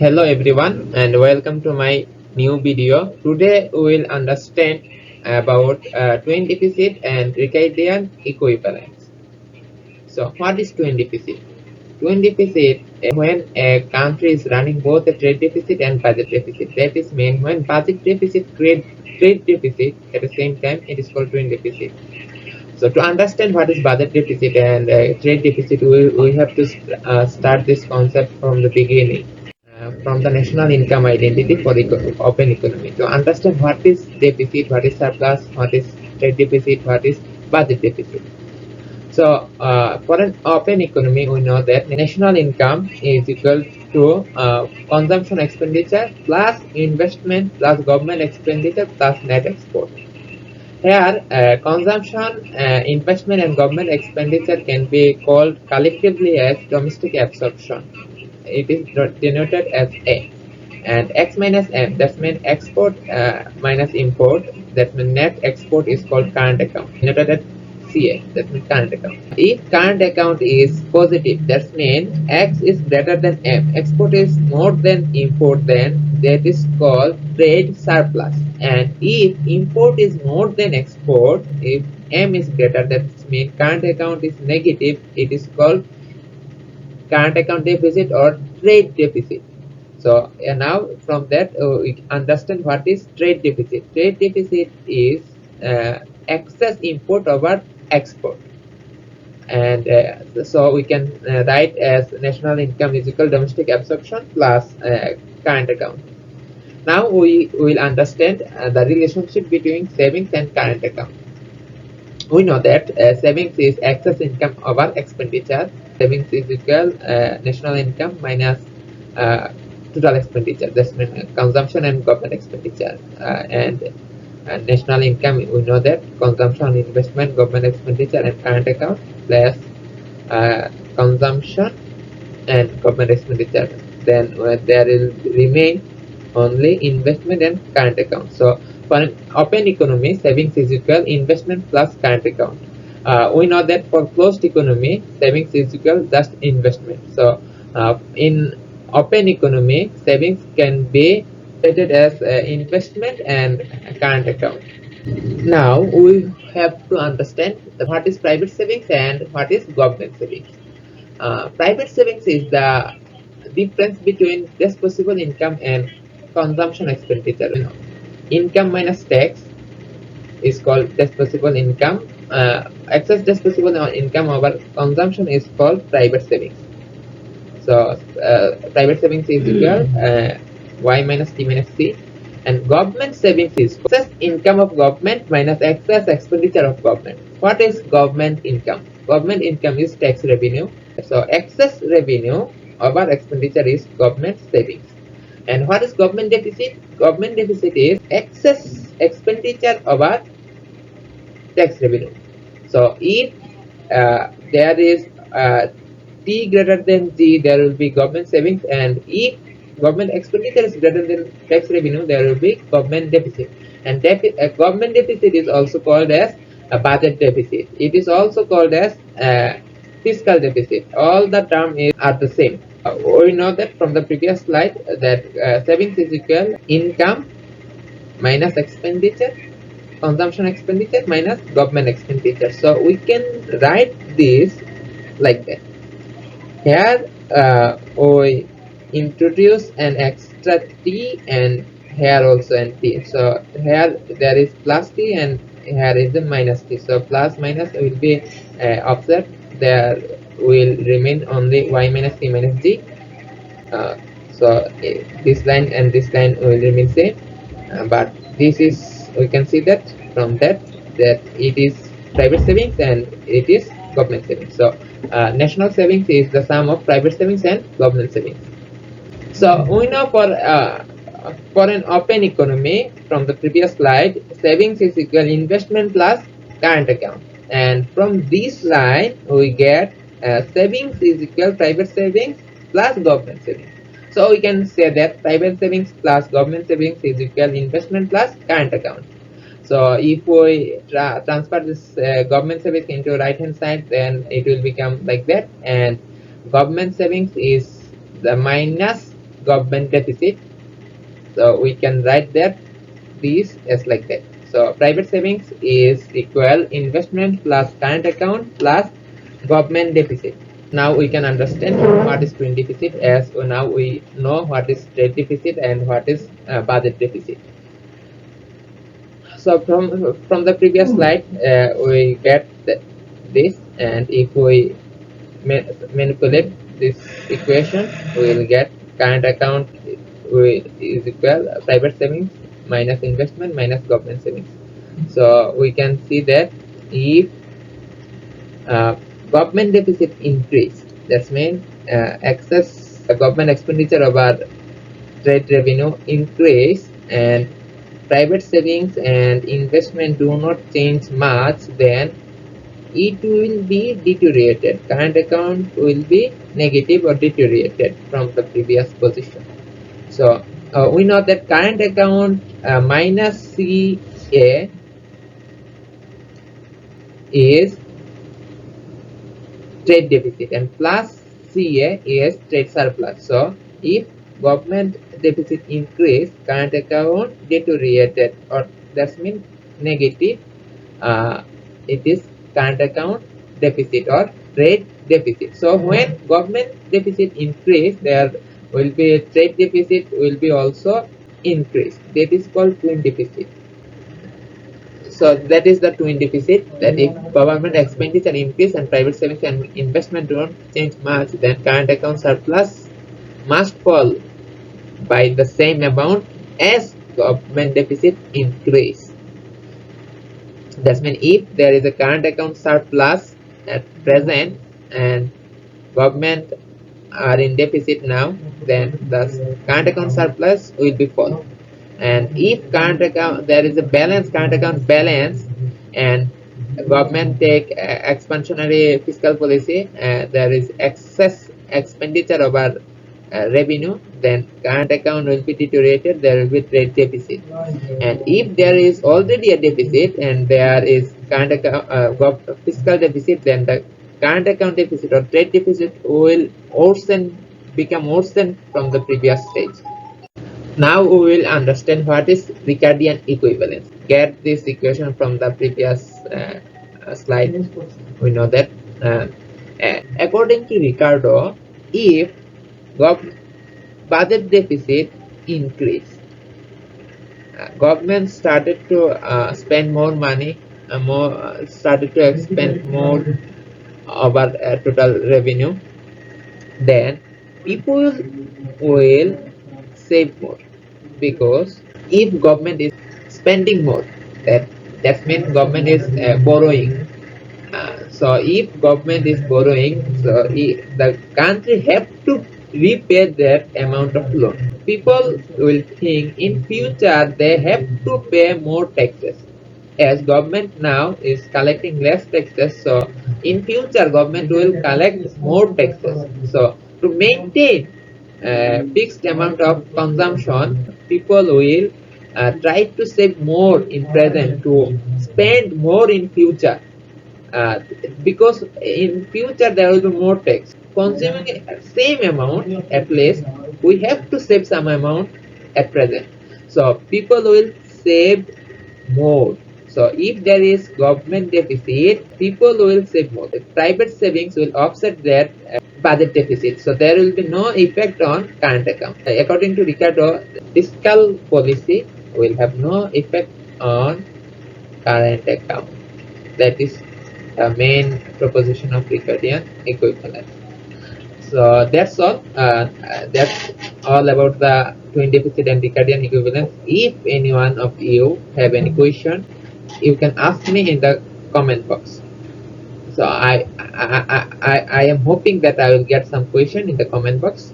Hello everyone and welcome to my new video. Today we will understand about twin deficit and Ricardian equivalence. So what is twin deficit? Twin deficit is when a country is running both a trade deficit and budget deficit. That is mean when budget deficit creates trade deficit at the same time it is called twin deficit. So to understand what is budget deficit and trade deficit, we have to start this concept from the beginning, from the national income identity for the open economy. To understand what is deficit, what is surplus, what is trade deficit, what is budget deficit. So for an open economy, we know that national income is equal to consumption expenditure plus investment plus government expenditure plus net export. Here, consumption, investment, and government expenditure can be called collectively as domestic absorption. It is denoted as A. And X minus M, that means export minus import, that means net export is called current account, denoted as CA, that means current account. If current account is positive, that means X is greater than M, export is more than import, then that is called trade surplus. And if import is more than export, if M is greater, that means current account is negative, it is called current account deficit or trade deficit. So now from that we understand what is trade deficit. Trade deficit is excess import over export, and so we can write as national income is equal domestic absorption plus current account. Now we will understand the relationship between savings and current account. We know that savings is excess income over expenditure. Savings is equal national income minus total expenditure. That's consumption and government expenditure. And national income, we know that consumption, investment, government expenditure, and current account plus consumption and government expenditure. Then there will remain only investment and current account. So for an open economy, savings is equal investment plus current account. We know that for closed economy, savings is equal just investment. So in open economy, savings can be stated as investment and current account. Now we have to understand what is private savings and what is government savings. Private savings is the difference between disposable income and consumption expenditure. Income minus tax is called disposable income. Excess disposable income over consumption is called private savings. So private savings is equal y minus t minus c, and government savings is excess income of government minus excess expenditure of government. What is government income? Government income is tax revenue. So excess revenue over expenditure is government savings. And what is government deficit? Government deficit is excess expenditure over tax revenue. So if there is T greater than G, there will be government savings, and if government expenditure is greater than tax revenue, there will be government deficit. And government deficit is also called as a budget deficit. It is also called as fiscal deficit. All the terms are the same. We know that from the previous slide that savings is equal income minus expenditure, consumption expenditure minus government expenditure. So we can write this like that. Here we introduce an extra t, and here also an t. So here there is plus t and here is the minus t. So plus minus will be offset. There will remain only y minus t minus g. So this line and this line will remain same, but this is, we can see that from that it is private savings and it is government savings. So national savings is the sum of private savings and government savings. So we know for an open economy from the previous slide, savings is equal investment plus current account, and from this line we get savings is equal private savings plus government savings. So we can say that private savings plus government savings is equal investment plus current account. So if we transfer this government savings into right hand side, then it will become like that, and government savings is the minus government deficit. So we can write that this as like that. So private savings is equal investment plus current account plus government deficit. Now we can understand what is twin deficit, as now we know what is trade deficit and what is budget deficit. So from the previous slide, we get this, and if we manipulate this equation, we will get current account is equal private savings minus investment minus government savings. So we can see that if uh, government deficit increase, that means excess government expenditure over trade revenue increase and private savings and investment do not change much, then it will be deteriorated. Current account will be negative or deteriorated from the previous position. So we know that current account minus CA is trade deficit and plus CA is trade surplus. So if government deficit increase, current account deteriorated, or that means negative, it is current account deficit or trade deficit. So when government deficit increase, there will be a trade deficit will be also increased. That is called twin deficit. So that is the twin deficit, that if government expenditure increase and private savings and investment don't change much, then current account surplus must fall by the same amount as government deficit increase. That means if there is a current account surplus at present and government are in deficit now, then the current account surplus will be full. And if current account there is a balance, current account balance, and government take expansionary fiscal policy, there is excess expenditure over revenue, then current account will be deteriorated, there will be trade deficit. And if there is already a deficit and there is current account fiscal deficit, then the current account deficit or trade deficit will become worsened from the previous stage. Now we will understand what is Ricardian equivalence. Get this equation from the previous slide. We know that according to Ricardo, if budget deficit increase, government started to spend more money, started to spend more over total revenue, then people will save more, because if government is spending more, that means government is borrowing. So if government is borrowing, so the country have to repay that amount of loan. People will think in future they have to pay more taxes, as government now is collecting less taxes, so in future government will collect more taxes. So to maintain fixed amount of consumption, people will try to save more in present to spend more in future, because in future there will be more tax. Consuming same amount, at least we have to save some amount at present, so people will save more. So if there is government deficit, people will save more. The private savings will offset their budget deficit. So there will be no effect on current account. According to Ricardo, fiscal policy will have no effect on current account. That is the main proposition of Ricardian equivalence. So that's all. That's all about the twin deficit and Ricardian equivalence. If any one of you have any question, you can ask me in the comment box. So I am hoping that I will get some question in the comment box.